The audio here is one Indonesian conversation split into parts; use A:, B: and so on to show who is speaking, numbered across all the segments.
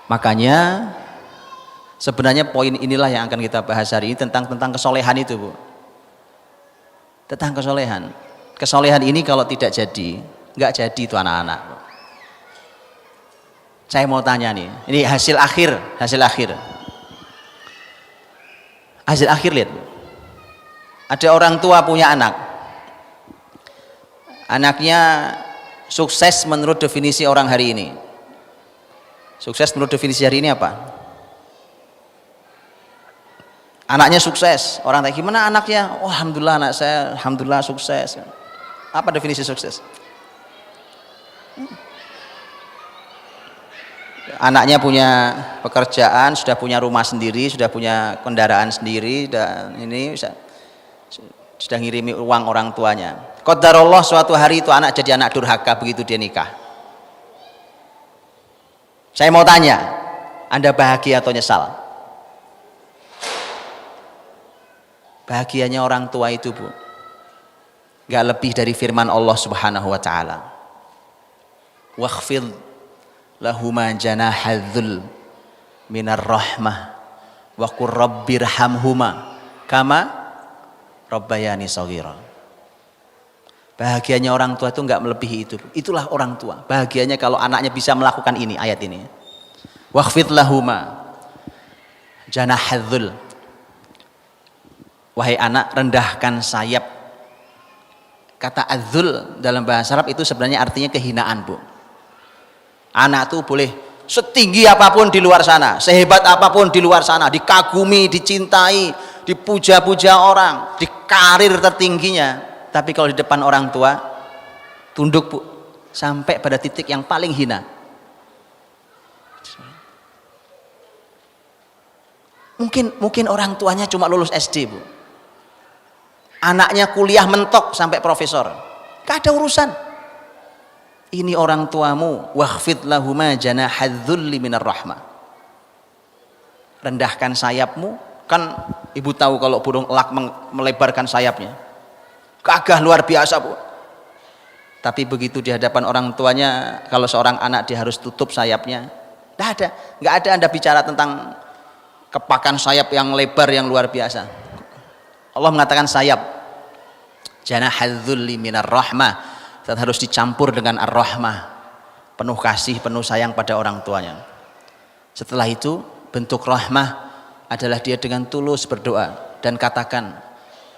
A: Makanya sebenarnya poin inilah yang akan kita bahas hari ini tentang kesolehan itu, Bu. Tentang kesolehan. Kesolehan ini kalau tidak jadi, nggak jadi itu anak-anak. Saya mau tanya nih, ini hasil akhir. Hasil akhir lihat. Ada orang tua punya anak. Anaknya sukses menurut definisi orang hari ini. Sukses menurut definisi hari ini apa? Anaknya sukses. Orang tanya gimana anaknya? Oh, alhamdulillah anak saya, alhamdulillah sukses. Apa definisi sukses? Anaknya punya pekerjaan, sudah punya rumah sendiri, sudah punya kendaraan sendiri, dan ini sudah ngirimi uang orang tuanya. Qadarullah suatu hari itu anak jadi anak durhaka begitu dia nikah. Saya mau tanya, Anda bahagia atau nyesal? Bahagianya orang tua itu, Bu, gak lebih dari firman Allah Subhanahu wa ta'ala. Wakhfid lahuma janahadzul minar rahmah wa qur rabbirhamhuma kama rabbayani shaghira. Bahagianya orang tua itu enggak melebihi itu. Itulah orang tua. Bahagianya kalau anaknya bisa melakukan ini, ayat ini. Wakhfid lahuma janahadzul. Wahai anak, rendahkan sayap. Kata adzul dalam bahasa Arab itu sebenarnya artinya kehinaan, Bu. Anak tuh boleh setinggi apapun di luar sana, sehebat apapun di luar sana, dikagumi, dicintai, dipuja-puja orang, di karir tertingginya, tapi kalau di depan orang tua tunduk, Bu, sampai pada titik yang paling hina. Mungkin orang tuanya cuma lulus SD, Bu. Anaknya kuliah mentok sampai profesor, gak ada urusan. Ini orang tuamu. Wakhfid lahuma janahadzulli minar rahmah. Rendahkan sayapmu. Kan ibu tahu kalau burung elak melebarkan sayapnya, gagah luar biasa, Bu. Tapi begitu di hadapan orang tuanya, kalau seorang anak dia harus tutup sayapnya, nggak ada Anda bicara tentang kepakan sayap yang lebar yang luar biasa. Allah mengatakan sayap janahadzulli minar rahmah, harus dicampur dengan ar-rahmah, penuh kasih, penuh sayang pada orang tuanya. Setelah itu bentuk rahmah adalah dia dengan tulus berdoa dan katakan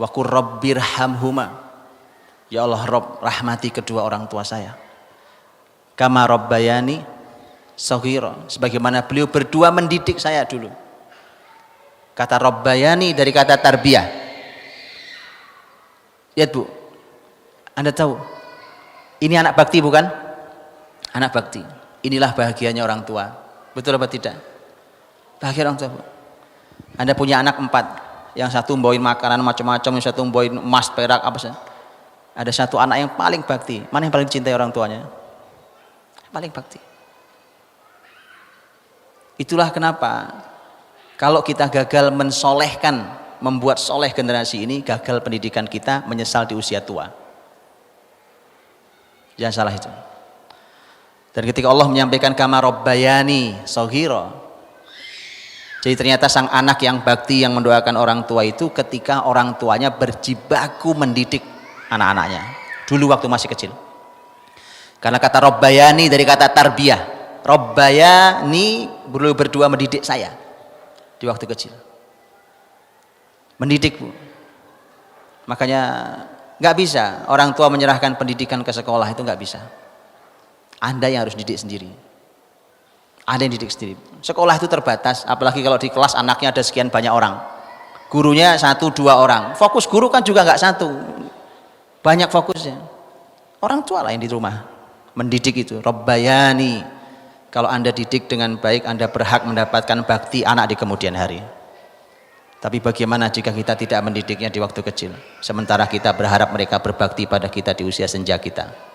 A: wa qur rabbirhamhuma, ya Allah Rabb, rahmati kedua orang tua saya, kama rabbayani shaghira, sebagaimana beliau berdua mendidik saya dulu. Kata rabbayani dari kata tarbiyah. Lihat, Bu, Anda tahu ini anak bakti bukan? Anak bakti. Inilah bahagianya orang tua. Betul apa tidak? Bahagia orang tua, Bu. Anda punya anak 4, yang satu bawain makanan macam-macam, yang satu bawain emas, perak, apa saja. Ada satu anak yang paling bakti. Mana yang paling dicintai orang tuanya? Paling bakti. Itulah kenapa kalau kita gagal mensolehkan, membuat soleh generasi ini, gagal pendidikan kita, menyesal di usia tua. Jangan salah itu. Dan ketika Allah menyampaikan kama rabbayani shaghira, jadi ternyata sang anak yang bakti, yang mendoakan orang tua itu ketika orang tuanya berjibaku mendidik anak-anaknya dulu waktu masih kecil. Karena kata rabbayani dari kata tarbiyah. Rabbayani, beliau berdua mendidik saya di waktu kecil. Mendidik, Bu. Makanya nggak bisa orang tua menyerahkan pendidikan ke sekolah, itu nggak bisa. Anda yang harus didik sendiri. Anda yang didik sendiri. Sekolah itu terbatas, apalagi kalau di kelas anaknya ada sekian banyak orang. Gurunya 1-2 orang. Fokus guru kan juga nggak satu. Banyak fokusnya. Orang tua lah yang di rumah mendidik itu. Rabbayani. Kalau Anda didik dengan baik, Anda berhak mendapatkan bakti anak di kemudian hari. Tapi bagaimana jika kita tidak mendidiknya di waktu kecil, sementara kita berharap mereka berbakti pada kita di usia senja kita?